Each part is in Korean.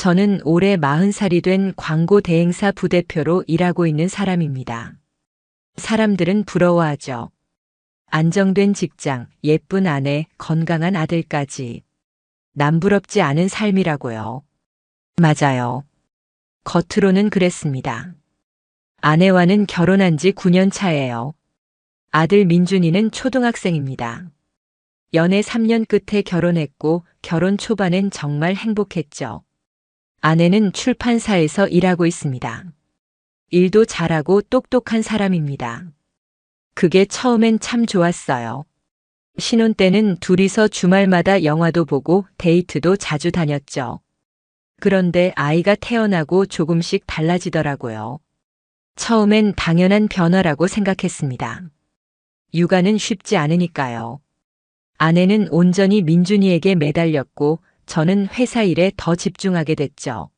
저는 올해 40살이 된 광고 대행사 부대표로 일하고 있는 사람입니다. 사람들은 부러워하죠. 안정된 직장, 예쁜 아내, 건강한 아들까지. 남부럽지 않은 삶이라고요. 맞아요. 겉으로는 그랬습니다. 아내와는 결혼한 지 9년 차예요. 아들 민준이는 초등학생입니다. 연애 3년 끝에 결혼했고 결혼 초반엔 정말 행복했죠. 아내는 출판사에서 일하고 있습니다. 일도 잘하고 똑똑한 사람입니다. 그게 처음엔 참 좋았어요. 신혼 때는 둘이서 주말마다 영화도 보고 데이트도 자주 다녔죠. 그런데 아이가 태어나고 조금씩 달라지더라고요. 처음엔 당연한 변화라고 생각했습니다. 육아는 쉽지 않으니까요. 아내는 온전히 민준이에게 매달렸고 저는 회사 일에 더 집중하게 됐죠.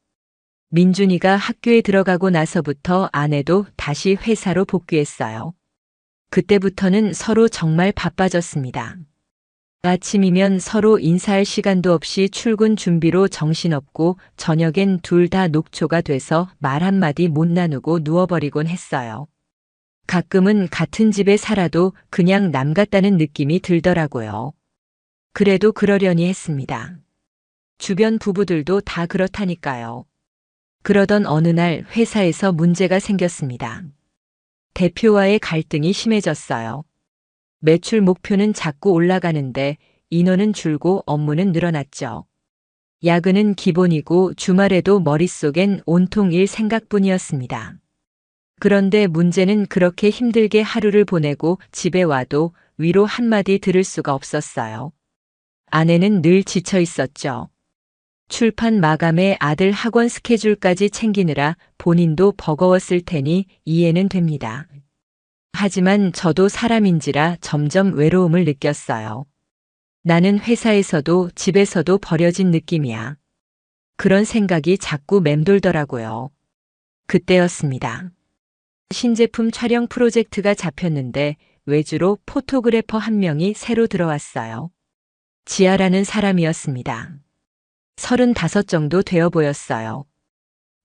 민준이가 학교에 들어가고 나서부터 아내도 다시 회사로 복귀했어요. 그때부터는 서로 정말 바빠졌습니다. 아침이면 서로 인사할 시간도 없이 출근 준비로 정신없고 저녁엔 둘 다 녹초가 돼서 말 한마디 못 나누고 누워버리곤 했어요. 가끔은 같은 집에 살아도 그냥 남 같다는 느낌이 들더라고요. 그래도 그러려니 했습니다. 주변 부부들도 다 그렇다니까요. 그러던 어느 날 회사에서 문제가 생겼습니다. 대표와의 갈등이 심해졌어요. 매출 목표는 자꾸 올라가는데 인원은 줄고 업무는 늘어났죠. 야근은 기본이고 주말에도 머릿속엔 온통 일 생각뿐이었습니다. 그런데 문제는 그렇게 힘들게 하루를 보내고 집에 와도 위로 한마디 들을 수가 없었어요. 아내는 늘 지쳐 있었죠. 출판 마감에 아들 학원 스케줄까지 챙기느라 본인도 버거웠을 테니 이해는 됩니다. 하지만 저도 사람인지라 점점 외로움을 느꼈어요. 나는 회사에서도 집에서도 버려진 느낌이야. 그런 생각이 자꾸 맴돌더라고요. 그때였습니다. 신제품 촬영 프로젝트가 잡혔는데 외주로 포토그래퍼 한 명이 새로 들어왔어요. 지아라는 사람이었습니다. 35 정도 되어 보였어요.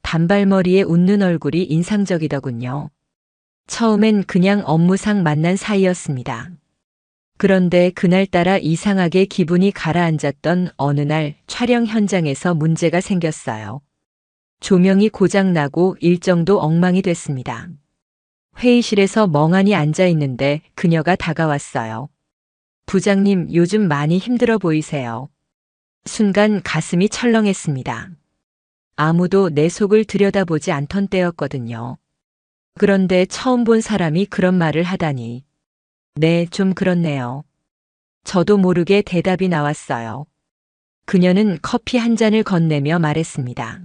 단발머리에 웃는 얼굴이 인상적이더군요. 처음엔 그냥 업무상 만난 사이였습니다. 그런데 그날따라 이상하게 기분이 가라앉았던 어느 날 촬영 현장에서 문제가 생겼어요. 조명이 고장나고 일정도 엉망이 됐습니다. 회의실에서 멍하니 앉아 있는데 그녀가 다가왔어요. 부장님, 요즘 많이 힘들어 보이세요. 순간 가슴이 철렁했습니다. 아무도 내 속을 들여다보지 않던 때였거든요. 그런데 처음 본 사람이 그런 말을 하다니. 네, 좀 그렇네요. 저도 모르게 대답이 나왔어요. 그녀는 커피 한 잔을 건네며 말했습니다.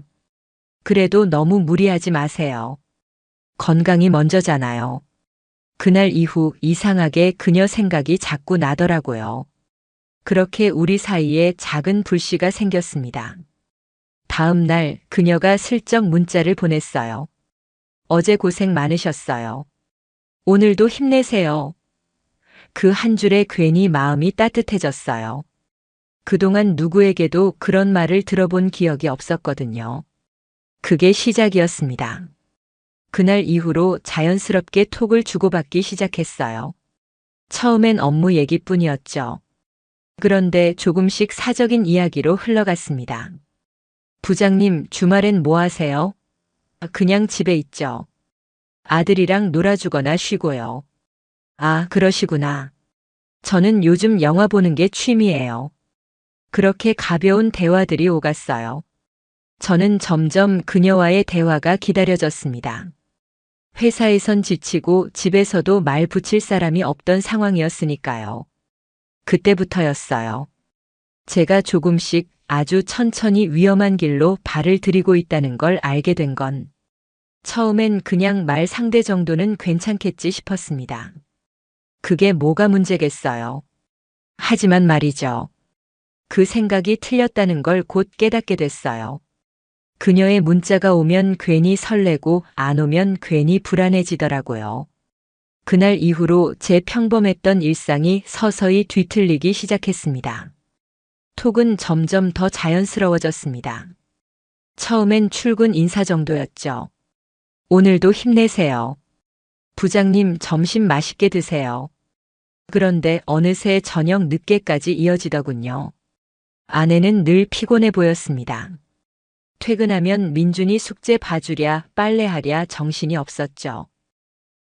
그래도 너무 무리하지 마세요. 건강이 먼저잖아요. 그날 이후 이상하게 그녀 생각이 자꾸 나더라고요. 그렇게 우리 사이에 작은 불씨가 생겼습니다. 다음 날 그녀가 슬쩍 문자를 보냈어요. 어제 고생 많으셨어요. 오늘도 힘내세요. 그 한 줄에 괜히 마음이 따뜻해졌어요. 그동안 누구에게도 그런 말을 들어본 기억이 없었거든요. 그게 시작이었습니다. 그날 이후로 자연스럽게 톡을 주고받기 시작했어요. 처음엔 업무 얘기뿐이었죠. 그런데 조금씩 사적인 이야기로 흘러갔습니다. 부장님, 주말엔 뭐 하세요? 그냥 집에 있죠. 아들이랑 놀아주거나 쉬고요. 아, 그러시구나. 저는 요즘 영화 보는 게 취미예요. 그렇게 가벼운 대화들이 오갔어요. 저는 점점 그녀와의 대화가 기다려졌습니다. 회사에선 지치고 집에서도 말 붙일 사람이 없던 상황이었으니까요. 그때부터였어요. 제가 조금씩 아주 천천히 위험한 길로 발을 들이고 있다는 걸 알게 된 건 처음엔 그냥 말 상대 정도는 괜찮겠지 싶었습니다. 그게 뭐가 문제겠어요. 하지만 말이죠. 그 생각이 틀렸다는 걸 곧 깨닫게 됐어요. 그녀의 문자가 오면 괜히 설레고 안 오면 괜히 불안해지더라고요. 그날 이후로 제 평범했던 일상이 서서히 뒤틀리기 시작했습니다. 톡은 점점 더 자연스러워졌습니다. 처음엔 출근 인사 정도였죠. 오늘도 힘내세요. 부장님 점심 맛있게 드세요. 그런데 어느새 저녁 늦게까지 이어지더군요. 아내는 늘 피곤해 보였습니다. 퇴근하면 민준이 숙제 봐주랴 빨래하랴 정신이 없었죠.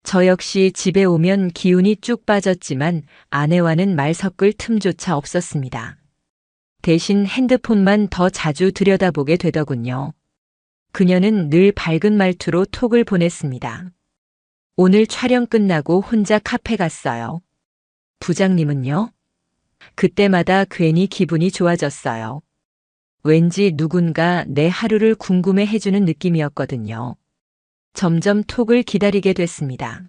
저 역시 집에 오면 기운이 쭉 빠졌지만 아내와는 말 섞을 틈조차 없었습니다. 대신 핸드폰만 더 자주 들여다보게 되더군요. 그녀는 늘 밝은 말투로 톡을 보냈습니다. 오늘 촬영 끝나고 혼자 카페 갔어요. 부장님은요? 그때마다 괜히 기분이 좋아졌어요. 왠지 누군가 내 하루를 궁금해 해주는 느낌이었거든요. 점점 톡을 기다리게 됐습니다.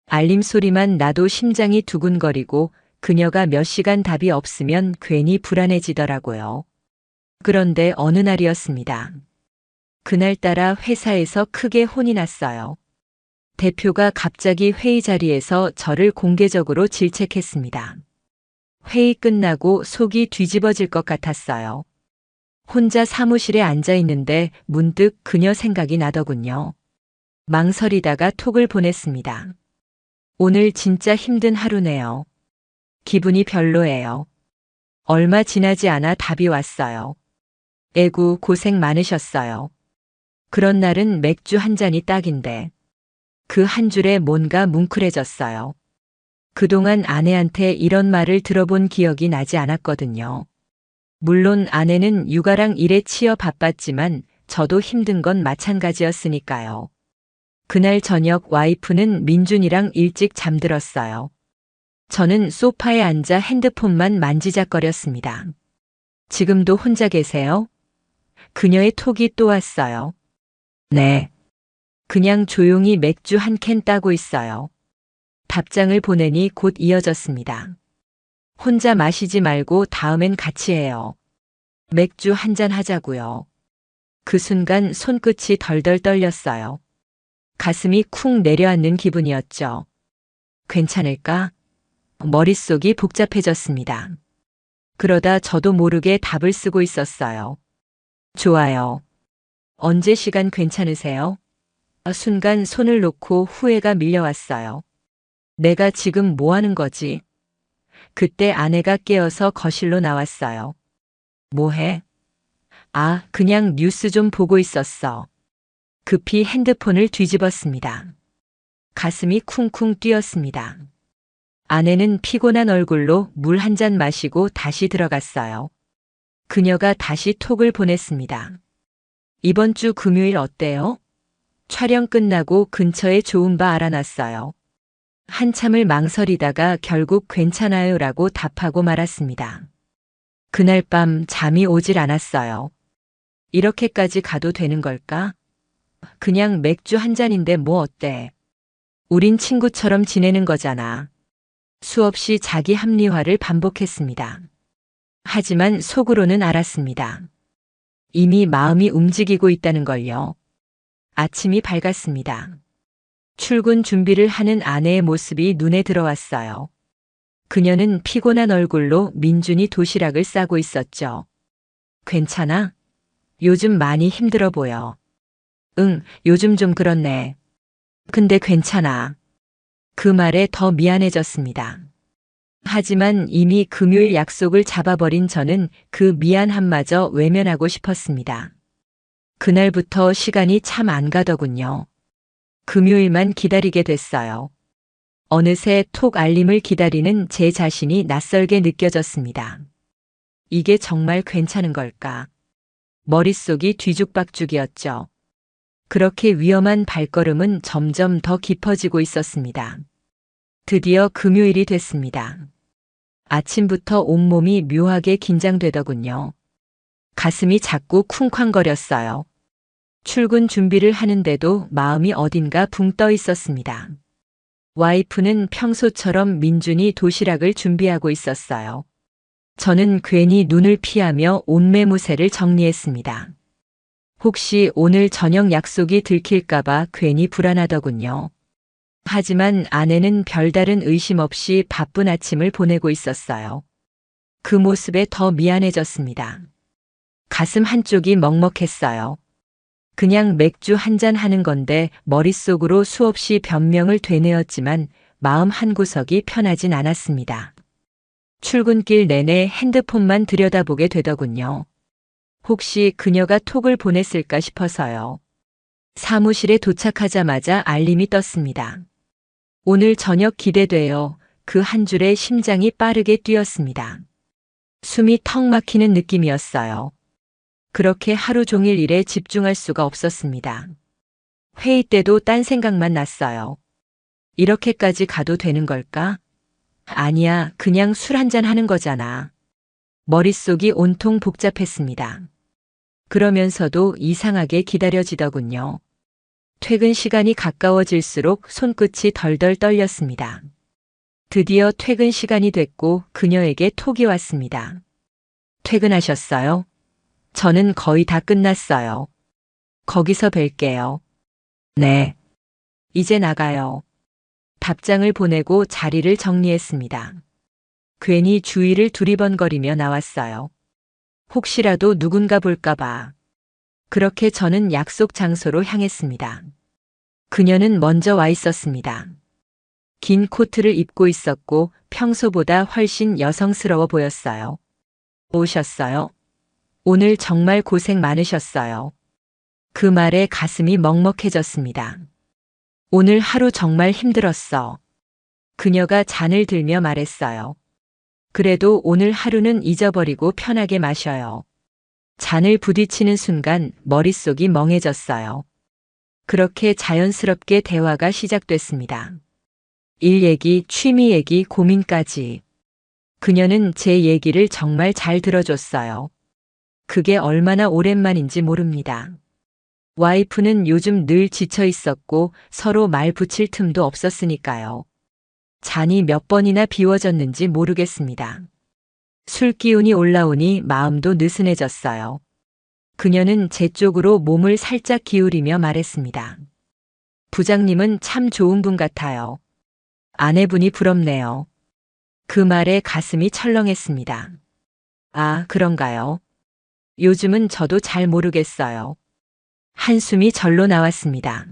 알림 소리만 나도 심장이 두근거리고 그녀가 몇 시간 답이 없으면 괜히 불안해지더라고요. 그런데 어느 날이었습니다. 그날따라 회사에서 크게 혼이 났어요. 대표가 갑자기 회의 자리에서 저를 공개적으로 질책했습니다. 회의 끝나고 속이 뒤집어질 것 같았어요. 혼자 사무실에 앉아 있는데 문득 그녀 생각이 나더군요. 망설이다가 톡을 보냈습니다. 오늘 진짜 힘든 하루네요. 기분이 별로예요. 얼마 지나지 않아 답이 왔어요. 에구 고생 많으셨어요. 그런 날은 맥주 한 잔이 딱인데. 그 한 줄에 뭔가 뭉클해졌어요. 그동안 아내한테 이런 말을 들어본 기억이 나지 않았거든요. 물론 아내는 육아랑 일에 치여 바빴지만 저도 힘든 건 마찬가지였으니까요. 그날 저녁 와이프는 민준이랑 일찍 잠들었어요. 저는 소파에 앉아 핸드폰만 만지작거렸습니다. 지금도 혼자 계세요? 그녀의 톡이 또 왔어요. 네. 그냥 조용히 맥주 한 캔 따고 있어요. 답장을 보내니 곧 이어졌습니다. 혼자 마시지 말고 다음엔 같이 해요. 맥주 한 잔 하자고요. 그 순간 손끝이 덜덜 떨렸어요. 가슴이 쿵 내려앉는 기분이었죠. 괜찮을까? 머릿속이 복잡해졌습니다. 그러다 저도 모르게 답을 쓰고 있었어요. 좋아요. 언제 시간 괜찮으세요? 순간 손을 놓고 후회가 밀려왔어요. 내가 지금 뭐 하는 거지? 그때 아내가 깨어서 거실로 나왔어요. 뭐 해? 아, 그냥 뉴스 좀 보고 있었어. 급히 핸드폰을 뒤집었습니다. 가슴이 쿵쿵 뛰었습니다. 아내는 피곤한 얼굴로 물 한 잔 마시고 다시 들어갔어요. 그녀가 다시 톡을 보냈습니다. 이번 주 금요일 어때요? 촬영 끝나고 근처에 좋은 바 알아놨어요. 한참을 망설이다가 결국 괜찮아요라고 답하고 말았습니다. 그날 밤 잠이 오질 않았어요. 이렇게까지 가도 되는 걸까? 그냥 맥주 한 잔인데 뭐 어때? 우린 친구처럼 지내는 거잖아. 수없이 자기 합리화를 반복했습니다. 하지만 속으로는 알았습니다. 이미 마음이 움직이고 있다는 걸요. 아침이 밝았습니다. 출근 준비를 하는 아내의 모습이 눈에 들어왔어요. 그녀는 피곤한 얼굴로 민준이 도시락을 싸고 있었죠. 괜찮아? 요즘 많이 힘들어 보여. 응, 요즘 좀 그렇네. 근데 괜찮아. 그 말에 더 미안해졌습니다. 하지만 이미 금요일 약속을 잡아버린 저는 그 미안함마저 외면하고 싶었습니다. 그날부터 시간이 참 안 가더군요. 금요일만 기다리게 됐어요. 어느새 톡 알림을 기다리는 제 자신이 낯설게 느껴졌습니다. 이게 정말 괜찮은 걸까? 머릿속이 뒤죽박죽이었죠. 그렇게 위험한 발걸음은 점점 더 깊어지고 있었습니다. 드디어 금요일이 됐습니다. 아침부터 온몸이 묘하게 긴장되더군요. 가슴이 자꾸 쿵쾅거렸어요. 출근 준비를 하는데도 마음이 어딘가 붕 떠 있었습니다. 와이프는 평소처럼 민준이 도시락을 준비하고 있었어요. 저는 괜히 눈을 피하며 옷매무새를 정리했습니다. 혹시 오늘 저녁 약속이 들킬까봐 괜히 불안하더군요. 하지만 아내는 별다른 의심 없이 바쁜 아침을 보내고 있었어요. 그 모습에 더 미안해졌습니다. 가슴 한쪽이 먹먹했어요. 그냥 맥주 한잔 하는 건데 머릿속으로 수없이 변명을 되뇌었지만 마음 한구석이 편하진 않았습니다. 출근길 내내 핸드폰만 들여다보게 되더군요. 혹시 그녀가 톡을 보냈을까 싶어서요. 사무실에 도착하자마자 알림이 떴습니다. 오늘 저녁 기대돼요. 그 한 줄에 심장이 빠르게 뛰었습니다. 숨이 턱 막히는 느낌이었어요. 그렇게 하루 종일 일에 집중할 수가 없었습니다. 회의 때도 딴 생각만 났어요. 이렇게까지 가도 되는 걸까? 아니야, 그냥 술 한잔 하는 거잖아. 머릿속이 온통 복잡했습니다. 그러면서도 이상하게 기다려지더군요. 퇴근 시간이 가까워질수록 손끝이 덜덜 떨렸습니다. 드디어 퇴근 시간이 됐고 그녀에게 톡이 왔습니다. 퇴근하셨어요? 저는 거의 다 끝났어요. 거기서 뵐게요. 네. 이제 나가요. 답장을 보내고 자리를 정리했습니다. 괜히 주위를 두리번거리며 나왔어요. 혹시라도 누군가 볼까봐. 그렇게 저는 약속 장소로 향했습니다. 그녀는 먼저 와 있었습니다. 긴 코트를 입고 있었고 평소보다 훨씬 여성스러워 보였어요. 오셨어요? 오늘 정말 고생 많으셨어요. 그 말에 가슴이 먹먹해졌습니다. 오늘 하루 정말 힘들었어. 그녀가 잔을 들며 말했어요. 그래도 오늘 하루는 잊어버리고 편하게 마셔요. 잔을 부딪히는 순간 머릿속이 멍해졌어요. 그렇게 자연스럽게 대화가 시작됐습니다. 일 얘기, 취미 얘기, 고민까지. 그녀는 제 얘기를 정말 잘 들어줬어요. 그게 얼마나 오랜만인지 모릅니다. 와이프는 요즘 늘 지쳐 있었고 서로 말 붙일 틈도 없었으니까요. 잔이 몇 번이나 비워졌는지 모르겠습니다. 술 기운이 올라오니 마음도 느슨해졌어요. 그녀는 제 쪽으로 몸을 살짝 기울이며 말했습니다. 부장님은 참 좋은 분 같아요. 아내분이 부럽네요. 그 말에 가슴이 철렁했습니다. 아, 그런가요? 요즘은 저도 잘 모르겠어요. 한숨이 절로 나왔습니다.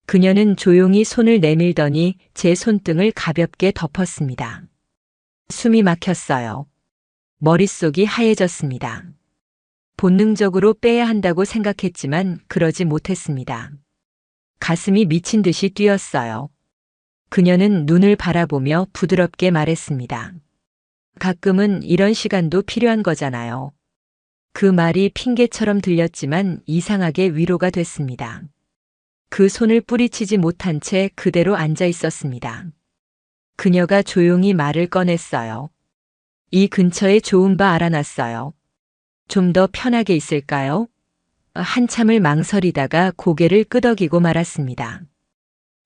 그녀는 조용히 손을 내밀더니 제 손등을 가볍게 덮었습니다. 숨이 막혔어요. 머릿속이 하얘졌습니다. 본능적으로 빼야 한다고 생각했지만 그러지 못했습니다. 가슴이 미친 듯이 뛰었어요. 그녀는 눈을 바라보며 부드럽게 말했습니다. 가끔은 이런 시간도 필요한 거잖아요. 그 말이 핑계처럼 들렸지만 이상하게 위로가 됐습니다. 그 손을 뿌리치지 못한 채 그대로 앉아 있었습니다. 그녀가 조용히 말을 꺼냈어요. 이 근처에 좋은 바 알아놨어요. 좀 더 편하게 있을까요? 한참을 망설이다가 고개를 끄덕이고 말았습니다.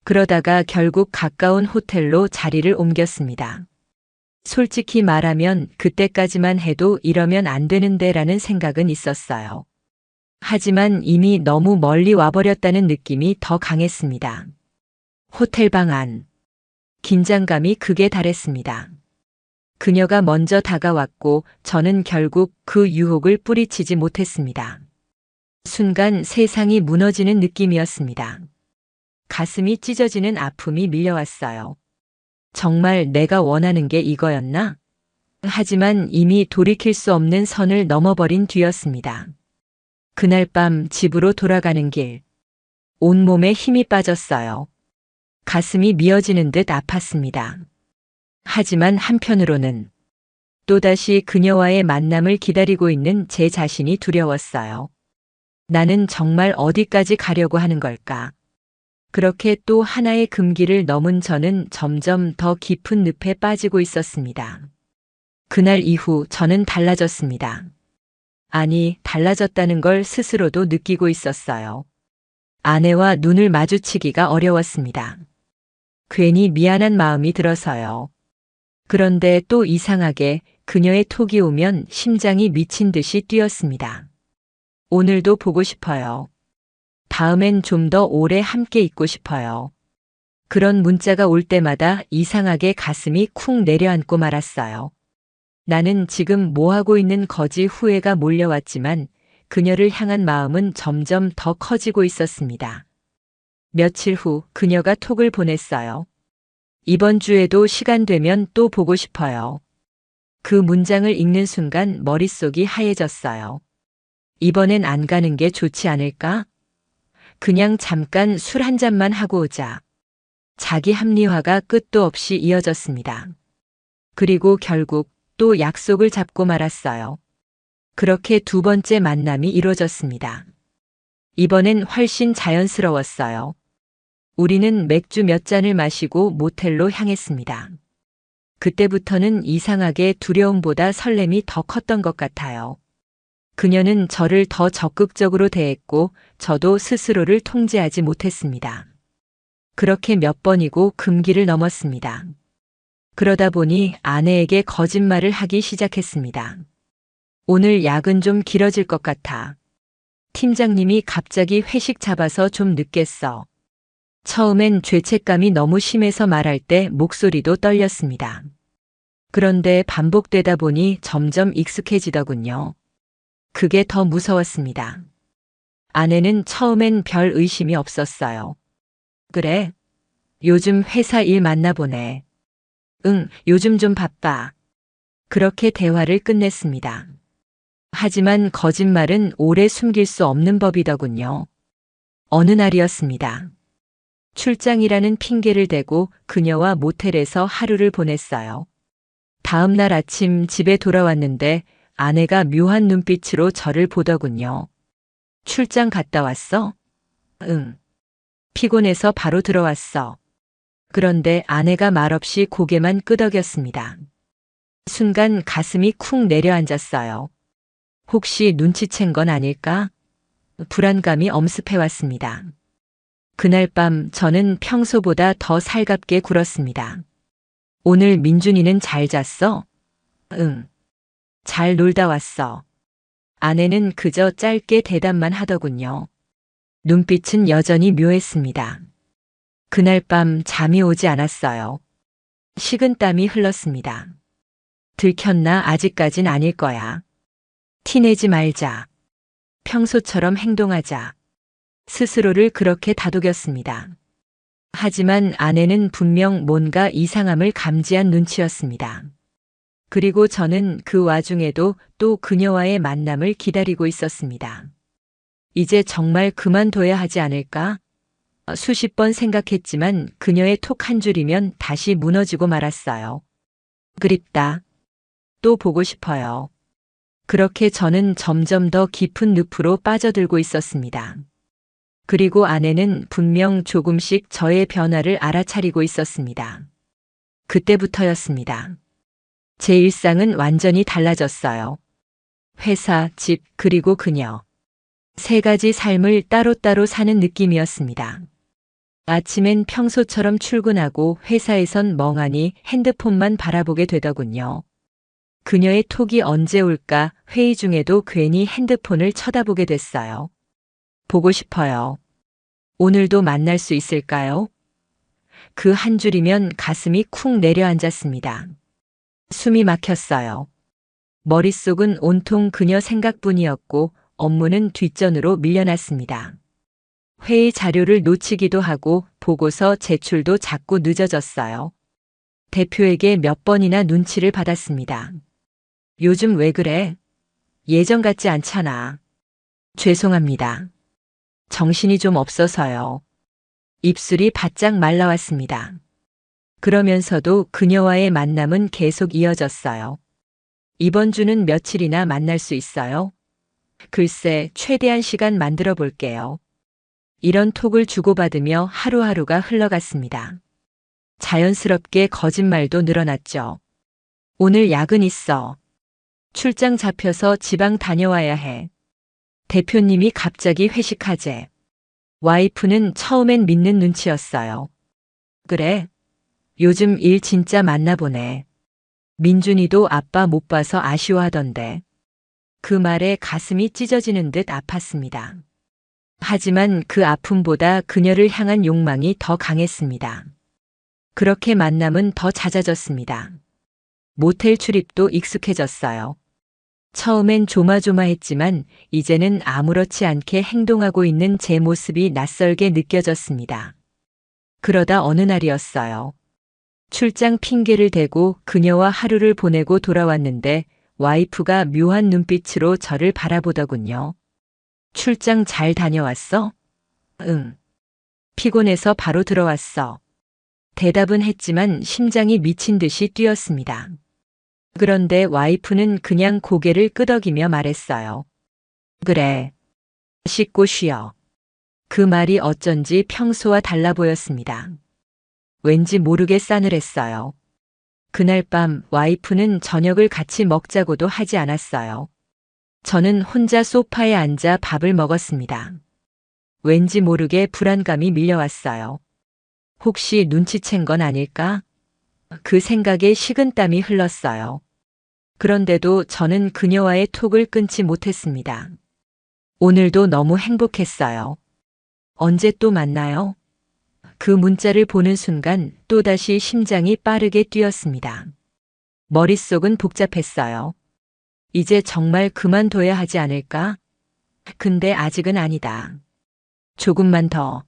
그러다가 결국 가까운 호텔로 자리를 옮겼습니다. 솔직히 말하면 그때까지만 해도 이러면 안 되는데라는 생각은 있었어요. 하지만 이미 너무 멀리 와버렸다는 느낌이 더 강했습니다. 호텔 방 안. 긴장감이 극에 달했습니다. 그녀가 먼저 다가왔고 저는 결국 그 유혹을 뿌리치지 못했습니다. 순간 세상이 무너지는 느낌이었습니다. 가슴이 찢어지는 아픔이 밀려왔어요. 정말 내가 원하는 게 이거였나? 하지만 이미 돌이킬 수 없는 선을 넘어버린 뒤였습니다. 그날 밤 집으로 돌아가는 길. 온몸에 힘이 빠졌어요. 가슴이 미어지는 듯 아팠습니다. 하지만 한편으로는 또다시 그녀와의 만남을 기다리고 있는 제 자신이 두려웠어요. 나는 정말 어디까지 가려고 하는 걸까? 그렇게 또 하나의 금기를 넘은 저는 점점 더 깊은 늪에 빠지고 있었습니다. 그날 이후 저는 달라졌습니다. 아니, 달라졌다는 걸 스스로도 느끼고 있었어요. 아내와 눈을 마주치기가 어려웠습니다. 괜히 미안한 마음이 들어서요. 그런데 또 이상하게 그녀의 톡이 오면 심장이 미친 듯이 뛰었습니다. 오늘도 보고 싶어요. 다음엔 좀 더 오래 함께 있고 싶어요. 그런 문자가 올 때마다 이상하게 가슴이 쿵 내려앉고 말았어요. 나는 지금 뭐하고 있는 거지 후회가 몰려왔지만 그녀를 향한 마음은 점점 더 커지고 있었습니다. 며칠 후 그녀가 톡을 보냈어요. 이번 주에도 시간 되면 또 보고 싶어요. 그 문장을 읽는 순간 머릿속이 하얘졌어요. 이번엔 안 가는 게 좋지 않을까? 그냥 잠깐 술 한 잔만 하고 오자. 자기 합리화가 끝도 없이 이어졌습니다. 그리고 결국 또 약속을 잡고 말았어요. 그렇게 두 번째 만남이 이루어졌습니다. 이번엔 훨씬 자연스러웠어요. 우리는 맥주 몇 잔을 마시고 모텔로 향했습니다. 그때부터는 이상하게 두려움보다 설렘이 더 컸던 것 같아요. 그녀는 저를 더 적극적으로 대했고 저도 스스로를 통제하지 못했습니다. 그렇게 몇 번이고 금기를 넘었습니다. 그러다 보니 아내에게 거짓말을 하기 시작했습니다. 오늘 야근 좀 길어질 것 같아. 팀장님이 갑자기 회식 잡아서 좀 늦겠어. 처음엔 죄책감이 너무 심해서 말할 때 목소리도 떨렸습니다. 그런데 반복되다 보니 점점 익숙해지더군요. 그게 더 무서웠습니다. 아내는 처음엔 별 의심이 없었어요. 그래? 요즘 회사 일 많나 보네. 응, 요즘 좀 바빠. 그렇게 대화를 끝냈습니다. 하지만 거짓말은 오래 숨길 수 없는 법이더군요. 어느 날이었습니다. 출장이라는 핑계를 대고 그녀와 모텔에서 하루를 보냈어요. 다음 날 아침 집에 돌아왔는데 아내가 묘한 눈빛으로 저를 보더군요. 출장 갔다 왔어? 응. 피곤해서 바로 들어왔어. 그런데 아내가 말없이 고개만 끄덕였습니다. 순간 가슴이 쿵 내려앉았어요. 혹시 눈치챈 건 아닐까? 불안감이 엄습해왔습니다. 그날 밤 저는 평소보다 더 살갑게 굴었습니다. 오늘 민준이는 잘 잤어? 응. 잘 놀다 왔어. 아내는 그저 짧게 대답만 하더군요. 눈빛은 여전히 묘했습니다. 그날 밤 잠이 오지 않았어요. 식은땀이 흘렀습니다. 들켰나 아직까진 아닐 거야. 티내지 말자. 평소처럼 행동하자. 스스로를 그렇게 다독였습니다. 하지만 아내는 분명 뭔가 이상함을 감지한 눈치였습니다. 그리고 저는 그 와중에도 또 그녀와의 만남을 기다리고 있었습니다. 이제 정말 그만둬야 하지 않을까? 수십 번 생각했지만 그녀의 톡 한 줄이면 다시 무너지고 말았어요. 그립다. 또 보고 싶어요. 그렇게 저는 점점 더 깊은 늪으로 빠져들고 있었습니다. 그리고 아내는 분명 조금씩 저의 변화를 알아차리고 있었습니다. 그때부터였습니다. 제 일상은 완전히 달라졌어요. 회사, 집, 그리고 그녀. 세 가지 삶을 따로따로 사는 느낌이었습니다. 아침엔 평소처럼 출근하고 회사에선 멍하니 핸드폰만 바라보게 되더군요. 그녀의 톡이 언제 올까 회의 중에도 괜히 핸드폰을 쳐다보게 됐어요. 보고 싶어요. 오늘도 만날 수 있을까요? 그 한 줄이면 가슴이 쿵 내려앉았습니다. 숨이 막혔어요. 머릿속은 온통 그녀 생각뿐이었고 업무는 뒷전으로 밀려났습니다. 회의 자료를 놓치기도 하고 보고서 제출도 자꾸 늦어졌어요. 대표에게 몇 번이나 눈치를 받았습니다. 요즘 왜 그래? 예전 같지 않잖아. 죄송합니다. 정신이 좀 없어서요. 입술이 바짝 말라왔습니다. 그러면서도 그녀와의 만남은 계속 이어졌어요. 이번 주는 며칠이나 만날 수 있어요? 글쎄, 최대한 시간 만들어 볼게요. 이런 톡을 주고받으며 하루하루가 흘러갔습니다. 자연스럽게 거짓말도 늘어났죠. 오늘 야근 있어. 출장 잡혀서 지방 다녀와야 해. 대표님이 갑자기 회식하재. 와이프는 처음엔 믿는 눈치였어요. 그래? 요즘 일 진짜 많나 보네. 민준이도 아빠 못 봐서 아쉬워하던데. 그 말에 가슴이 찢어지는 듯 아팠습니다. 하지만 그 아픔보다 그녀를 향한 욕망이 더 강했습니다. 그렇게 만남은 더 잦아졌습니다. 모텔 출입도 익숙해졌어요. 처음엔 조마조마했지만 이제는 아무렇지 않게 행동하고 있는 제 모습이 낯설게 느껴졌습니다. 그러다 어느 날이었어요. 출장 핑계를 대고 그녀와 하루를 보내고 돌아왔는데 와이프가 묘한 눈빛으로 저를 바라보더군요. 출장 잘 다녀왔어? 응. 피곤해서 바로 들어왔어. 대답은 했지만 심장이 미친 듯이 뛰었습니다. 그런데 와이프는 그냥 고개를 끄덕이며 말했어요. 그래. 씻고 쉬어. 그 말이 어쩐지 평소와 달라 보였습니다. 왠지 모르게 싸늘했어요. 그날 밤 와이프는 저녁을 같이 먹자고도 하지 않았어요. 저는 혼자 소파에 앉아 밥을 먹었습니다. 왠지 모르게 불안감이 밀려왔어요. 혹시 눈치챈 건 아닐까? 그 생각에 식은땀이 흘렀어요. 그런데도 저는 그녀와의 톡을 끊지 못했습니다. 오늘도 너무 행복했어요. 언제 또 만나요? 그 문자를 보는 순간 또다시 심장이 빠르게 뛰었습니다. 머릿속은 복잡했어요. 이제 정말 그만둬야 하지 않을까? 근데 아직은 아니다. 조금만 더.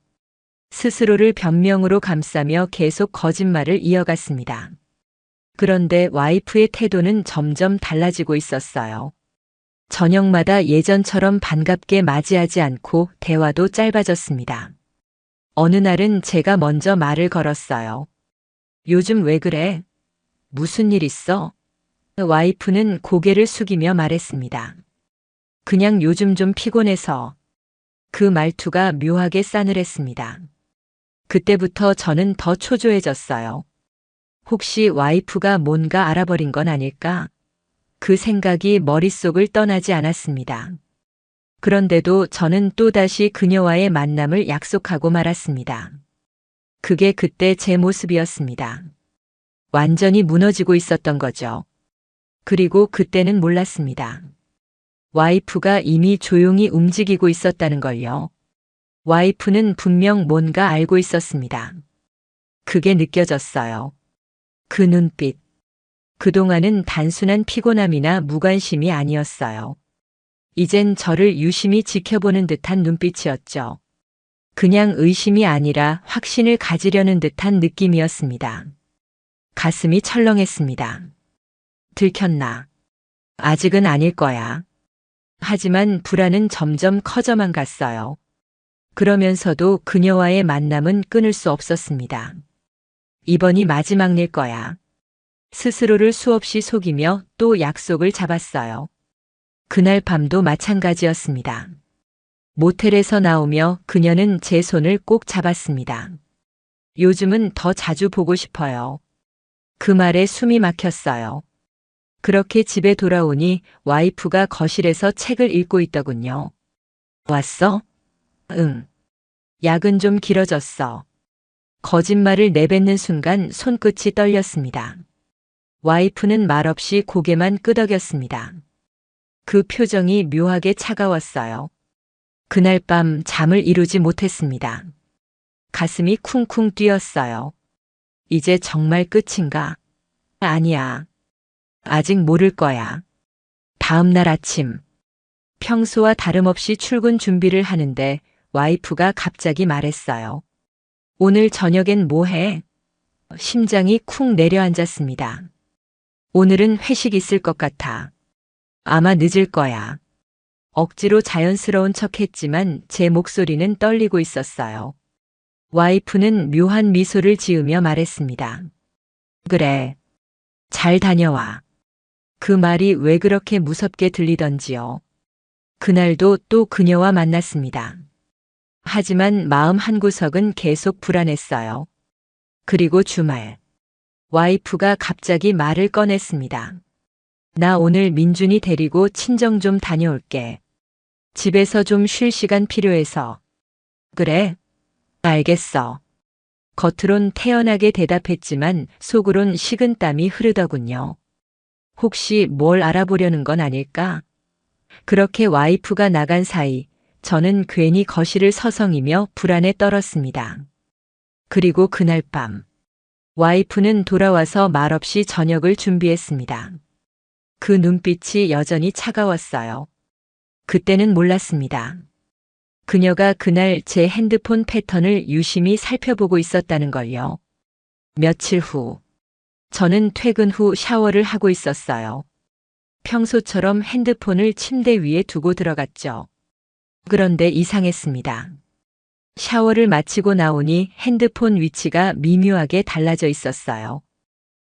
스스로를 변명으로 감싸며 계속 거짓말을 이어갔습니다. 그런데 와이프의 태도는 점점 달라지고 있었어요. 저녁마다 예전처럼 반갑게 맞이하지 않고 대화도 짧아졌습니다. 어느 날은 제가 먼저 말을 걸었어요. 요즘 왜 그래? 무슨 일 있어? 와이프는 고개를 숙이며 말했습니다. 그냥 요즘 좀 피곤해서. 그 말투가 묘하게 싸늘했습니다. 그때부터 저는 더 초조해졌어요. 혹시 와이프가 뭔가 알아버린 건 아닐까? 그 생각이 머릿속을 떠나지 않았습니다. 그런데도 저는 또다시 그녀와의 만남을 약속하고 말았습니다. 그게 그때 제 모습이었습니다. 완전히 무너지고 있었던 거죠. 그리고 그때는 몰랐습니다. 와이프가 이미 조용히 움직이고 있었다는 걸요. 와이프는 분명 뭔가 알고 있었습니다. 그게 느껴졌어요. 그 눈빛. 그동안은 단순한 피곤함이나 무관심이 아니었어요. 이젠 저를 유심히 지켜보는 듯한 눈빛이었죠. 그냥 의심이 아니라 확신을 가지려는 듯한 느낌이었습니다. 가슴이 철렁했습니다. 들켰나? 아직은 아닐 거야. 하지만 불안은 점점 커져만 갔어요. 그러면서도 그녀와의 만남은 끊을 수 없었습니다. 이번이 마지막일 거야. 스스로를 수없이 속이며 또 약속을 잡았어요. 그날 밤도 마찬가지였습니다. 모텔에서 나오며 그녀는 제 손을 꼭 잡았습니다. 요즘은 더 자주 보고 싶어요. 그 말에 숨이 막혔어요. 그렇게 집에 돌아오니 와이프가 거실에서 책을 읽고 있더군요. 왔어? 응. 약은 좀 길어졌어. 거짓말을 내뱉는 순간 손끝이 떨렸습니다. 와이프는 말없이 고개만 끄덕였습니다. 그 표정이 묘하게 차가웠어요. 그날 밤 잠을 이루지 못했습니다. 가슴이 쿵쿵 뛰었어요. 이제 정말 끝인가? 아니야. 아직 모를 거야. 다음 날 아침. 평소와 다름없이 출근 준비를 하는데 와이프가 갑자기 말했어요. 오늘 저녁엔 뭐 해? 심장이 쿵 내려앉았습니다. 오늘은 회식 있을 것 같아. 아마 늦을 거야. 억지로 자연스러운 척 했지만 제 목소리는 떨리고 있었어요. 와이프는 묘한 미소를 지으며 말했습니다. 그래. 잘 다녀와. 그 말이 왜 그렇게 무섭게 들리던지요. 그날도 또 그녀와 만났습니다. 하지만 마음 한구석은 계속 불안했어요. 그리고 주말. 와이프가 갑자기 말을 꺼냈습니다. 나 오늘 민준이 데리고 친정 좀 다녀올게. 집에서 좀 쉴 시간 필요해서. 그래? 알겠어. 겉으론 태연하게 대답했지만 속으론 식은땀이 흐르더군요. 혹시 뭘 알아보려는 건 아닐까? 그렇게 와이프가 나간 사이 저는 괜히 거실을 서성이며 불안에 떨었습니다. 그리고 그날 밤 와이프는 돌아와서 말없이 저녁을 준비했습니다. 그 눈빛이 여전히 차가웠어요. 그때는 몰랐습니다. 그녀가 그날 제 핸드폰 패턴을 유심히 살펴보고 있었다는 걸요. 며칠 후, 저는 퇴근 후 샤워를 하고 있었어요. 평소처럼 핸드폰을 침대 위에 두고 들어갔죠. 그런데 이상했습니다. 샤워를 마치고 나오니 핸드폰 위치가 미묘하게 달라져 있었어요.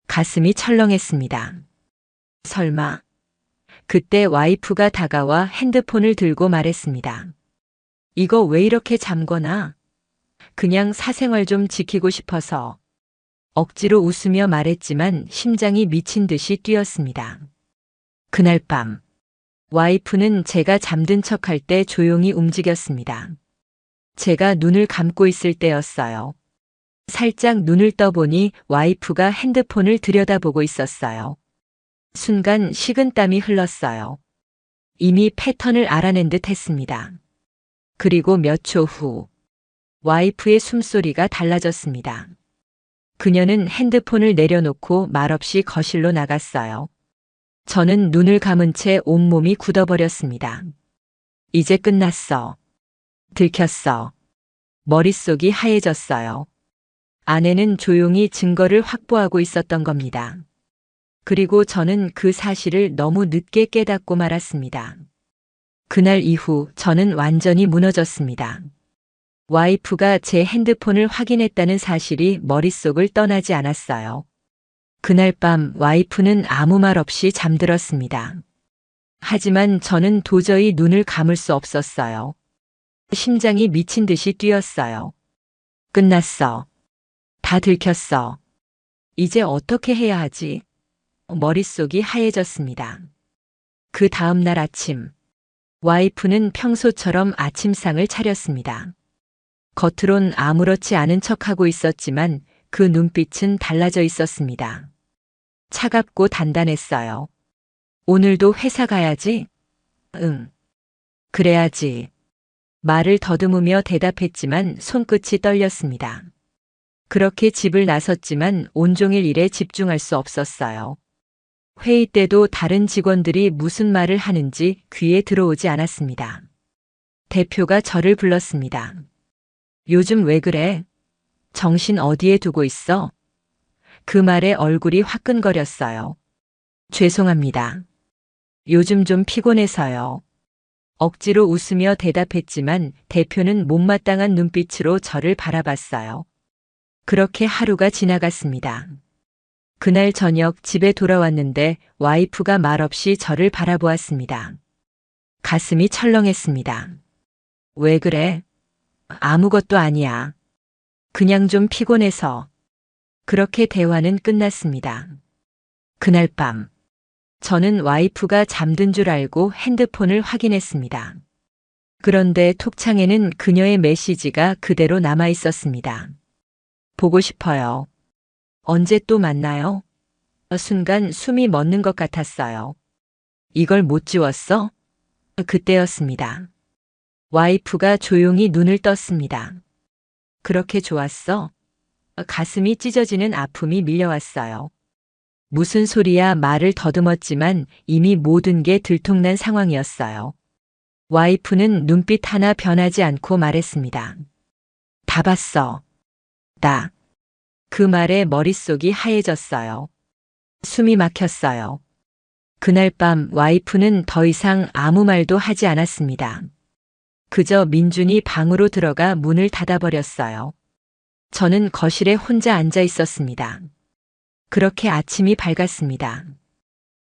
가슴이 철렁했습니다. 설마. 그때 와이프가 다가와 핸드폰을 들고 말했습니다. 이거 왜 이렇게 잠거나? 그냥 사생활 좀 지키고 싶어서. 억지로 웃으며 말했지만 심장이 미친 듯이 뛰었습니다. 그날 밤, 와이프는 제가 잠든 척할 때 조용히 움직였습니다. 제가 눈을 감고 있을 때였어요. 살짝 눈을 떠보니 와이프가 핸드폰을 들여다보고 있었어요. 순간 식은땀이 흘렀어요. 이미 패턴을 알아낸 듯 했습니다. 그리고 몇 초 후, 와이프의 숨소리가 달라졌습니다. 그녀는 핸드폰을 내려놓고 말없이 거실로 나갔어요. 저는 눈을 감은 채 온몸이 굳어버렸습니다. 이제 끝났어. 들켰어. 머릿속이 하얘졌어요. 아내는 조용히 증거를 확보하고 있었던 겁니다. 그리고 저는 그 사실을 너무 늦게 깨닫고 말았습니다. 그날 이후 저는 완전히 무너졌습니다. 와이프가 제 핸드폰을 확인했다는 사실이 머릿속을 떠나지 않았어요. 그날 밤 와이프는 아무 말 없이 잠들었습니다. 하지만 저는 도저히 눈을 감을 수 없었어요. 심장이 미친 듯이 뛰었어요. 끝났어. 다 들켰어. 이제 어떻게 해야 하지? 머릿속이 하얘졌습니다. 그 다음 날 아침, 와이프는 평소처럼 아침상을 차렸습니다. 겉으론 아무렇지 않은 척하고 있었지만 그 눈빛은 달라져 있었습니다. 차갑고 단단했어요. 오늘도 회사 가야지? 응. 그래야지. 말을 더듬으며 대답했지만 손끝이 떨렸습니다. 그렇게 집을 나섰지만 온종일 일에 집중할 수 없었어요. 회의 때도 다른 직원들이 무슨 말을 하는지 귀에 들어오지 않았습니다. 대표가 저를 불렀습니다. 요즘 왜 그래? 정신 어디에 두고 있어? 그 말에 얼굴이 화끈거렸어요. 죄송합니다. 요즘 좀 피곤해서요. 억지로 웃으며 대답했지만 대표는 못마땅한 눈빛으로 저를 바라봤어요. 그렇게 하루가 지나갔습니다. 그날 저녁 집에 돌아왔는데 와이프가 말없이 저를 바라보았습니다. 가슴이 철렁했습니다. 왜 그래? 아무것도 아니야. 그냥 좀 피곤해서. 그렇게 대화는 끝났습니다. 그날 밤, 저는 와이프가 잠든 줄 알고 핸드폰을 확인했습니다. 그런데 톡창에는 그녀의 메시지가 그대로 남아 있었습니다. 보고 싶어요. 언제 또 만나요? 순간 숨이 멎는 것 같았어요. 이걸 못 지웠어? 그때였습니다. 와이프가 조용히 눈을 떴습니다. 그렇게 좋았어? 가슴이 찢어지는 아픔이 밀려왔어요. 무슨 소리야 말을 더듬었지만 이미 모든 게 들통난 상황이었어요. 와이프는 눈빛 하나 변하지 않고 말했습니다. 다 봤어. 나. 그 말에 머릿속이 하얘졌어요. 숨이 막혔어요. 그날 밤 와이프는 더 이상 아무 말도 하지 않았습니다. 그저 민준이 방으로 들어가 문을 닫아버렸어요. 저는 거실에 혼자 앉아 있었습니다. 그렇게 아침이 밝았습니다.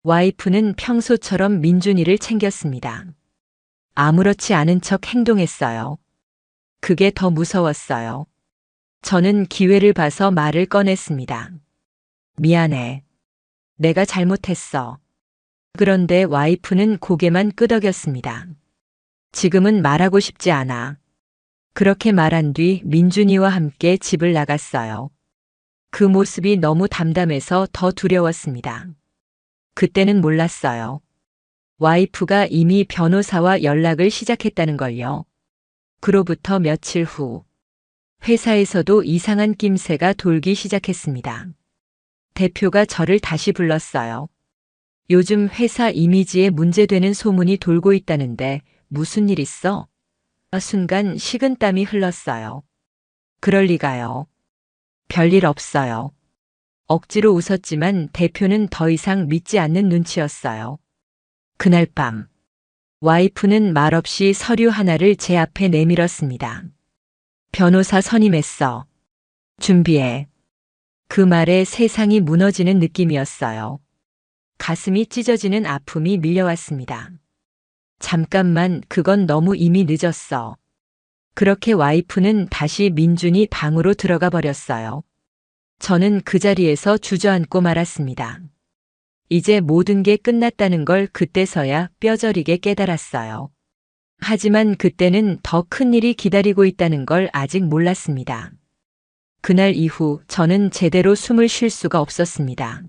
와이프는 평소처럼 민준이를 챙겼습니다. 아무렇지 않은 척 행동했어요. 그게 더 무서웠어요. 저는 기회를 봐서 말을 꺼냈습니다. 미안해. 내가 잘못했어. 그런데 와이프는 고개만 끄덕였습니다. 지금은 말하고 싶지 않아. 그렇게 말한 뒤 민준이와 함께 집을 나갔어요. 그 모습이 너무 담담해서 더 두려웠습니다. 그때는 몰랐어요. 와이프가 이미 변호사와 연락을 시작했다는 걸요. 그로부터 며칠 후, 회사에서도 이상한 낌새가 돌기 시작했습니다. 대표가 저를 다시 불렀어요. 요즘 회사 이미지에 문제되는 소문이 돌고 있다는데 무슨 일 있어? 순간 식은땀이 흘렀어요. 그럴 리가요. 별일 없어요. 억지로 웃었지만 대표는 더 이상 믿지 않는 눈치였어요. 그날 밤, 와이프는 말없이 서류 하나를 제 앞에 내밀었습니다. 변호사 선임했어. 준비해. 그 말에 세상이 무너지는 느낌이었어요. 가슴이 찢어지는 아픔이 밀려왔습니다. 잠깐만, 그건 너무 이미 늦었어. 그렇게 와이프는 다시 민준이 방으로 들어가 버렸어요. 저는 그 자리에서 주저앉고 말았습니다. 이제 모든 게 끝났다는 걸 그때서야 뼈저리게 깨달았어요. 하지만 그때는 더 큰 일이 기다리고 있다는 걸 아직 몰랐습니다. 그날 이후 저는 제대로 숨을 쉴 수가 없었습니다.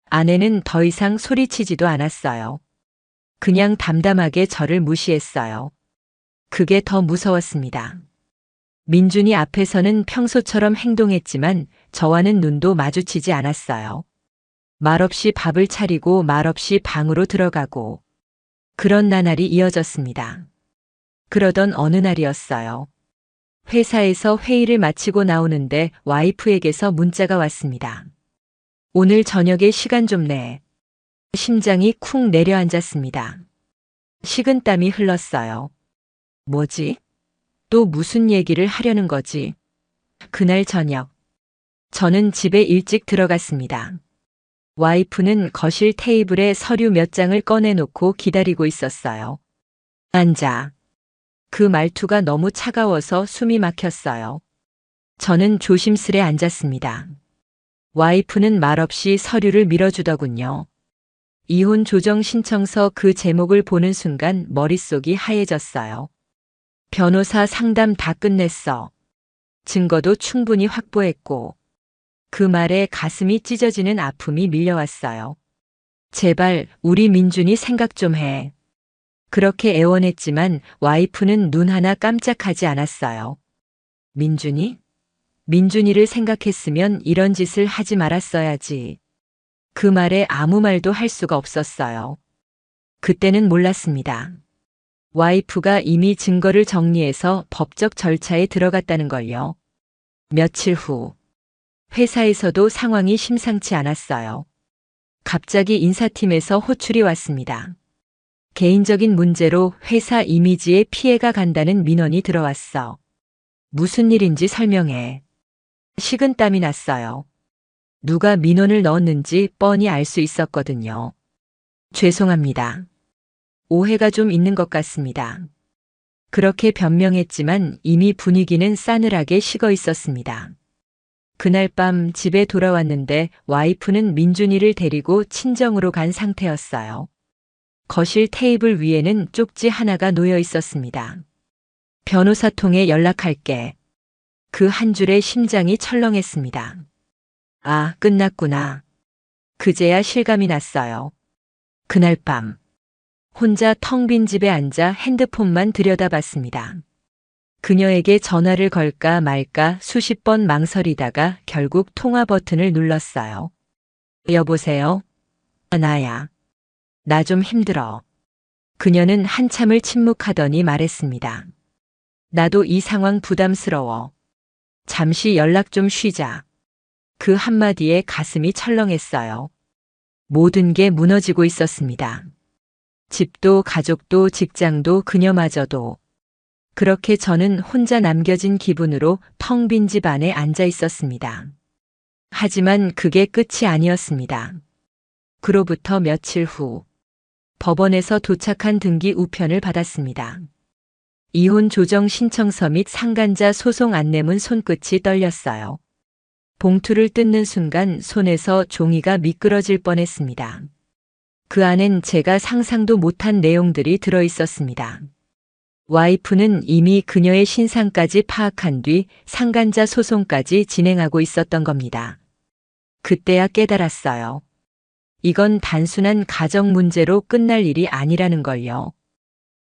아내는 더 이상 소리치지도 않았어요. 그냥 담담하게 저를 무시했어요. 그게 더 무서웠습니다. 민준이 앞에서는 평소처럼 행동했지만 저와는 눈도 마주치지 않았어요. 말없이 밥을 차리고 말없이 방으로 들어가고 그런 나날이 이어졌습니다. 그러던 어느 날이었어요. 회사에서 회의를 마치고 나오는데 와이프에게서 문자가 왔습니다. 오늘 저녁에 시간 좀 내. 심장이 쿵 내려앉았습니다. 식은땀이 흘렀어요. 뭐지? 또 무슨 얘기를 하려는 거지? 그날 저녁, 저는 집에 일찍 들어갔습니다. 와이프는 거실 테이블에 서류 몇 장을 꺼내놓고 기다리고 있었어요. 앉아. 그 말투가 너무 차가워서 숨이 막혔어요. 저는 조심스레 앉았습니다. 와이프는 말없이 서류를 밀어주더군요. 이혼 조정 신청서 그 제목을 보는 순간 머릿속이 하얘졌어요. 변호사 상담 다 끝냈어. 증거도 충분히 확보했고. 그 말에 가슴이 찢어지는 아픔이 밀려왔어요. 제발 우리 민준이 생각 좀 해. 그렇게 애원했지만 와이프는 눈 하나 깜짝하지 않았어요. 민준이? 민준이를 생각했으면 이런 짓을 하지 말았어야지. 그 말에 아무 말도 할 수가 없었어요. 그때는 몰랐습니다. 와이프가 이미 증거를 정리해서 법적 절차에 들어갔다는 걸요. 며칠 후, 회사에서도 상황이 심상치 않았어요. 갑자기 인사팀에서 호출이 왔습니다. 개인적인 문제로 회사 이미지에 피해가 간다는 민원이 들어왔어. 무슨 일인지 설명해. 식은땀이 났어요. 누가 민원을 넣었는지 뻔히 알 수 있었거든요. 죄송합니다. 오해가 좀 있는 것 같습니다. 그렇게 변명했지만 이미 분위기는 싸늘하게 식어 있었습니다. 그날 밤 집에 돌아왔는데 와이프는 민준이를 데리고 친정으로 간 상태였어요. 거실 테이블 위에는 쪽지 하나가 놓여 있었습니다. 변호사 통해 연락할게. 그 한 줄에 심장이 철렁했습니다. 아, 끝났구나. 그제야 실감이 났어요. 그날 밤, 혼자 텅 빈 집에 앉아 핸드폰만 들여다봤습니다. 그녀에게 전화를 걸까 말까 수십 번 망설이다가 결국 통화 버튼을 눌렀어요. 여보세요? 나야. 나 좀 힘들어. 그녀는 한참을 침묵하더니 말했습니다. 나도 이 상황 부담스러워. 잠시 연락 좀 쉬자. 그 한마디에 가슴이 철렁했어요. 모든 게 무너지고 있었습니다. 집도 가족도 직장도 그녀마저도. 그렇게 저는 혼자 남겨진 기분으로 텅 빈 집 안에 앉아 있었습니다. 하지만 그게 끝이 아니었습니다. 그로부터 며칠 후, 법원에서 도착한 등기 우편을 받았습니다. 이혼 조정 신청서 및 상간자 소송 안내문 손끝이 떨렸어요. 봉투를 뜯는 순간 손에서 종이가 미끄러질 뻔했습니다. 그 안엔 제가 상상도 못한 내용들이 들어 있었습니다. 와이프는 이미 그녀의 신상까지 파악한 뒤 상간자 소송까지 진행하고 있었던 겁니다. 그때야 깨달았어요. 이건 단순한 가정 문제로 끝날 일이 아니라는 걸요.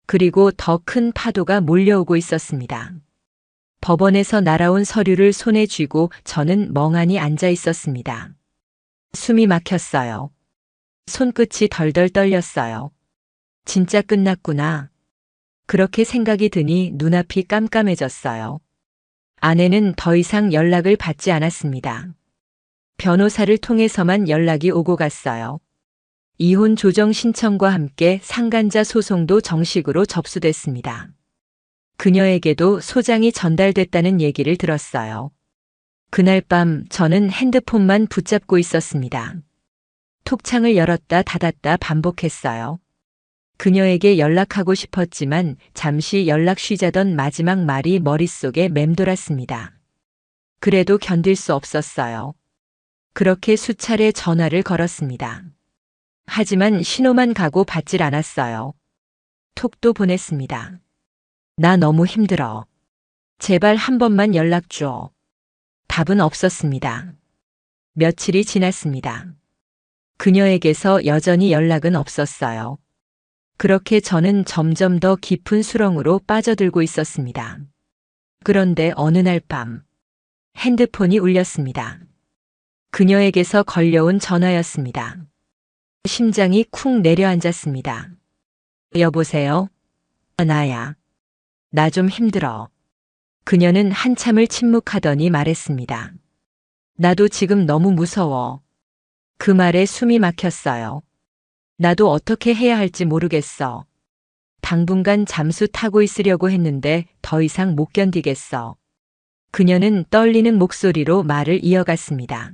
그리고 더 큰 파도가 몰려오고 있었습니다. 법원에서 날아온 서류를 손에 쥐고 저는 멍하니 앉아 있었습니다. 숨이 막혔어요. 손끝이 덜덜 떨렸어요. 진짜 끝났구나. 그렇게 생각이 드니 눈앞이 깜깜해졌어요. 아내는 더 이상 연락을 받지 않았습니다. 변호사를 통해서만 연락이 오고 갔어요. 이혼 조정 신청과 함께 상간자 소송도 정식으로 접수됐습니다. 그녀에게도 소장이 전달됐다는 얘기를 들었어요. 그날 밤 저는 핸드폰만 붙잡고 있었습니다. 톡창을 열었다 닫았다 반복했어요. 그녀에게 연락하고 싶었지만 잠시 연락 쉬자던 마지막 말이 머릿속에 맴돌았습니다. 그래도 견딜 수 없었어요. 그렇게 수차례 전화를 걸었습니다. 하지만 신호만 가고 받질 않았어요. 톡도 보냈습니다. 나 너무 힘들어. 제발 한 번만 연락 줘. 답은 없었습니다. 며칠이 지났습니다. 그녀에게서 여전히 연락은 없었어요. 그렇게 저는 점점 더 깊은 수렁으로 빠져들고 있었습니다. 그런데 어느 날 밤 핸드폰이 울렸습니다. 그녀에게서 걸려온 전화였습니다. 심장이 쿵 내려앉았습니다. 여보세요? 나야. 나 좀 힘들어. 그녀는 한참을 침묵하더니 말했습니다. 나도 지금 너무 무서워. 그 말에 숨이 막혔어요. 나도 어떻게 해야 할지 모르겠어. 당분간 잠수 타고 있으려고 했는데 더 이상 못 견디겠어. 그녀는 떨리는 목소리로 말을 이어갔습니다.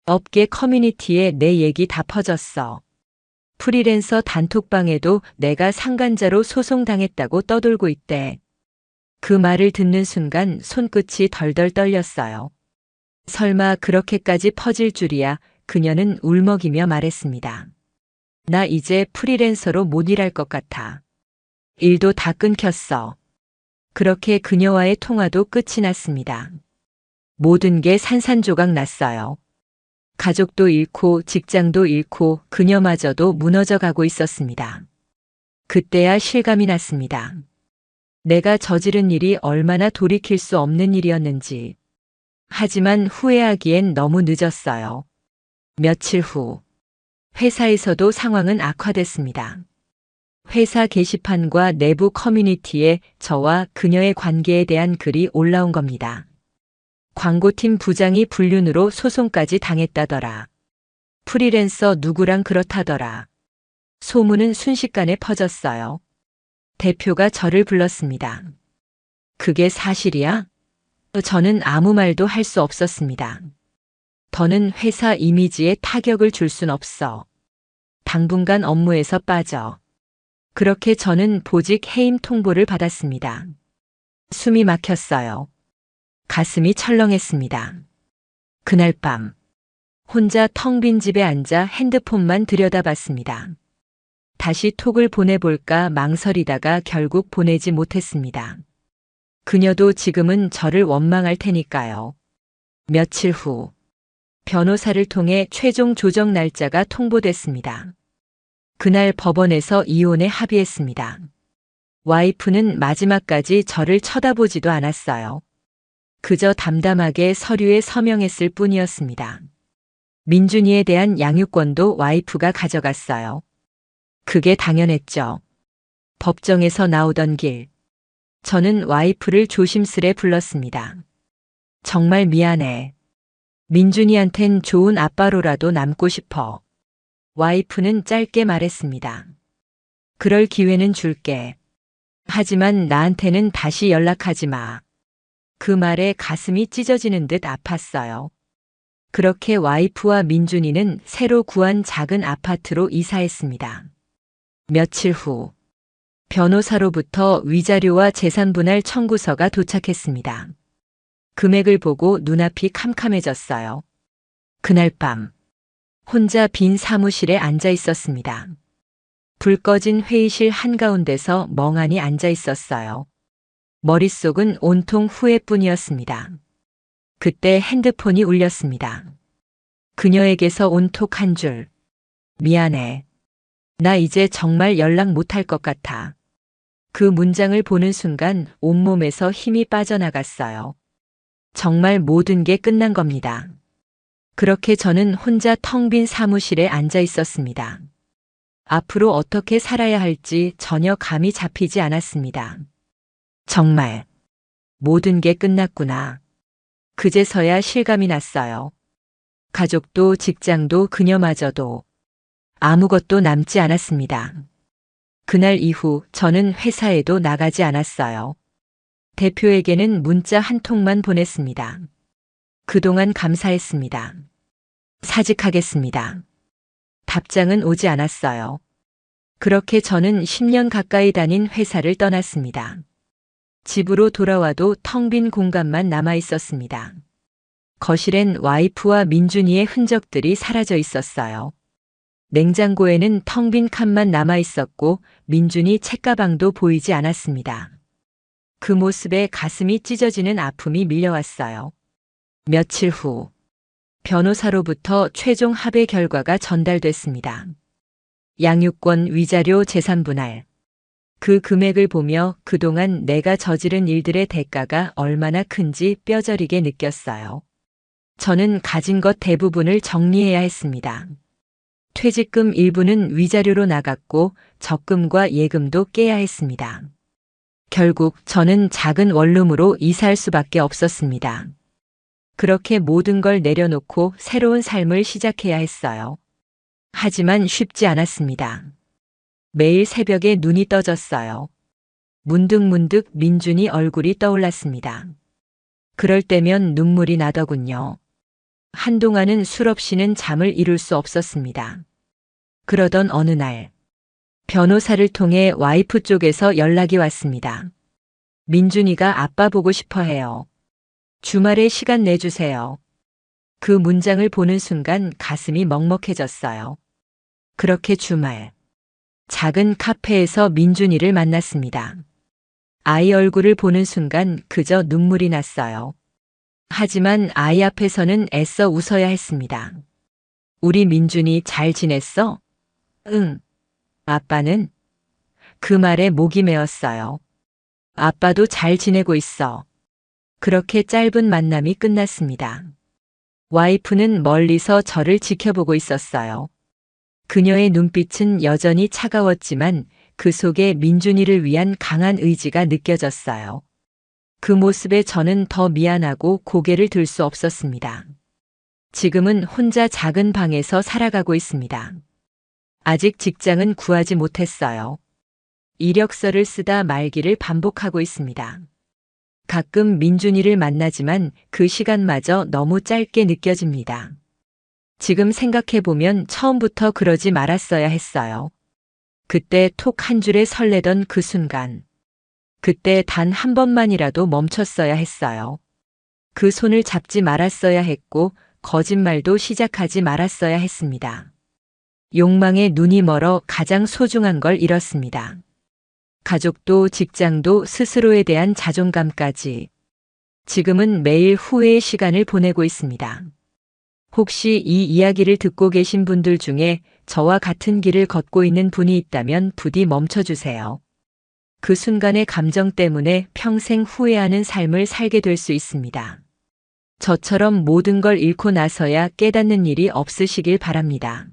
업계 커뮤니티에 내 얘기 다 퍼졌어. 프리랜서 단톡방에도 내가 상간자로 소송당했다고 떠돌고 있대. 그 말을 듣는 순간 손끝이 덜덜 떨렸어요. 설마 그렇게까지 퍼질 줄이야. 그녀는 울먹이며 말했습니다. 나 이제 프리랜서로 못 일할 것 같아. 일도 다 끊겼어. 그렇게 그녀와의 통화도 끝이 났습니다. 모든 게 산산조각 났어요. 가족도 잃고 직장도 잃고 그녀마저도 무너져 가고 있었습니다. 그때야 실감이 났습니다. 내가 저지른 일이 얼마나 돌이킬 수 없는 일이었는지. 하지만 후회하기엔 너무 늦었어요. 며칠 후 회사에서도 상황은 악화됐습니다. 회사 게시판과 내부 커뮤니티에 저와 그녀의 관계에 대한 글이 올라온 겁니다. 광고팀 부장이 불륜으로 소송까지 당했다더라. 프리랜서 누구랑 그렇다더라. 소문은 순식간에 퍼졌어요. 대표가 저를 불렀습니다. 그게 사실이야? 저는 아무 말도 할 수 없었습니다. 더는 회사 이미지에 타격을 줄 순 없어. 당분간 업무에서 빠져. 그렇게 저는 보직 해임 통보를 받았습니다. 숨이 막혔어요. 가슴이 철렁했습니다. 그날 밤 혼자 텅 빈 집에 앉아 핸드폰만 들여다봤습니다. 다시 톡을 보내볼까 망설이다가 결국 보내지 못했습니다. 그녀도 지금은 저를 원망할 테니까요. 며칠 후 변호사를 통해 최종 조정 날짜가 통보됐습니다. 그날 법원에서 이혼에 합의했습니다. 와이프는 마지막까지 저를 쳐다보지도 않았어요. 그저 담담하게 서류에 서명했을 뿐이었습니다. 민준이에 대한 양육권도 와이프가 가져갔어요. 그게 당연했죠. 법정에서 나오던 길. 저는 와이프를 조심스레 불렀습니다. 정말 미안해. 민준이한텐 좋은 아빠로라도 남고 싶어. 와이프는 짧게 말했습니다. 그럴 기회는 줄게. 하지만 나한테는 다시 연락하지 마. 그 말에 가슴이 찢어지는 듯 아팠어요. 그렇게 와이프와 민준이는 새로 구한 작은 아파트로 이사했습니다. 며칠 후 변호사로부터 위자료와 재산분할 청구서가 도착했습니다. 금액을 보고 눈앞이 캄캄해졌어요. 그날 밤 혼자 빈 사무실에 앉아 있었습니다. 불 꺼진 회의실 한가운데서 멍하니 앉아 있었어요. 머릿속은 온통 후회뿐이었습니다. 그때 핸드폰이 울렸습니다. 그녀에게서 온 톡 한 줄. 미안해. 나 이제 정말 연락 못할 것 같아. 그 문장을 보는 순간 온몸에서 힘이 빠져나갔어요. 정말 모든 게 끝난 겁니다. 그렇게 저는 혼자 텅 빈 사무실에 앉아 있었습니다. 앞으로 어떻게 살아야 할지 전혀 감이 잡히지 않았습니다. 정말 모든 게 끝났구나. 그제서야 실감이 났어요. 가족도 직장도 그녀마저도 아무것도 남지 않았습니다. 그날 이후 저는 회사에도 나가지 않았어요. 대표에게는 문자 한 통만 보냈습니다. 그동안 감사했습니다. 사직하겠습니다. 답장은 오지 않았어요. 그렇게 저는 10년 가까이 다닌 회사를 떠났습니다. 집으로 돌아와도 텅 빈 공간만 남아 있었습니다. 거실엔 와이프와 민준이의 흔적들이 사라져 있었어요. 냉장고에는 텅 빈 칸만 남아 있었고 민준이 책가방도 보이지 않았습니다. 그 모습에 가슴이 찢어지는 아픔이 밀려왔어요. 며칠 후 변호사로부터 최종 합의 결과가 전달됐습니다. 양육권 위자료 재산분할. 그 금액을 보며 그동안 내가 저지른 일들의 대가가 얼마나 큰지 뼈저리게 느꼈어요. 저는 가진 것 대부분을 정리해야 했습니다. 퇴직금 일부는 위자료로 나갔고 적금과 예금도 깨야 했습니다. 결국 저는 작은 원룸으로 이사할 수밖에 없었습니다. 그렇게 모든 걸 내려놓고 새로운 삶을 시작해야 했어요. 하지만 쉽지 않았습니다. 매일 새벽에 눈이 떠졌어요. 문득문득 민준이 얼굴이 떠올랐습니다. 그럴 때면 눈물이 나더군요. 한동안은 술 없이는 잠을 이룰 수 없었습니다. 그러던 어느 날 변호사를 통해 와이프 쪽에서 연락이 왔습니다. 민준이가 아빠 보고 싶어 해요. 주말에 시간 내주세요. 그 문장을 보는 순간 가슴이 먹먹해졌어요. 그렇게 주말 작은 카페에서 민준이를 만났습니다. 아이 얼굴을 보는 순간 그저 눈물이 났어요. 하지만 아이 앞에서는 애써 웃어야 했습니다. 우리 민준이 잘 지냈어? 응. 아빠는? 그 말에 목이 메었어요. 아빠도 잘 지내고 있어. 그렇게 짧은 만남이 끝났습니다. 와이프는 멀리서 저를 지켜보고 있었어요. 그녀의 눈빛은 여전히 차가웠지만 그 속에 민준이를 위한 강한 의지가 느껴졌어요. 그 모습에 저는 더 미안하고 고개를 들 수 없었습니다. 지금은 혼자 작은 방에서 살아가고 있습니다. 아직 직장은 구하지 못했어요. 이력서를 쓰다 말기를 반복하고 있습니다. 가끔 민준이를 만나지만 그 시간마저 너무 짧게 느껴집니다. 지금 생각해보면 처음부터 그러지 말았어야 했어요. 그때 톡 한 줄에 설레던 그 순간. 그때 단 한 번만이라도 멈췄어야 했어요. 그 손을 잡지 말았어야 했고 거짓말도 시작하지 말았어야 했습니다. 욕망에 눈이 멀어 가장 소중한 걸 잃었습니다. 가족도 직장도 스스로에 대한 자존감까지. 지금은 매일 후회의 시간을 보내고 있습니다. 혹시 이 이야기를 듣고 계신 분들 중에 저와 같은 길을 걷고 있는 분이 있다면 부디 멈춰주세요. 그 순간의 감정 때문에 평생 후회하는 삶을 살게 될 수 있습니다. 저처럼 모든 걸 잃고 나서야 깨닫는 일이 없으시길 바랍니다.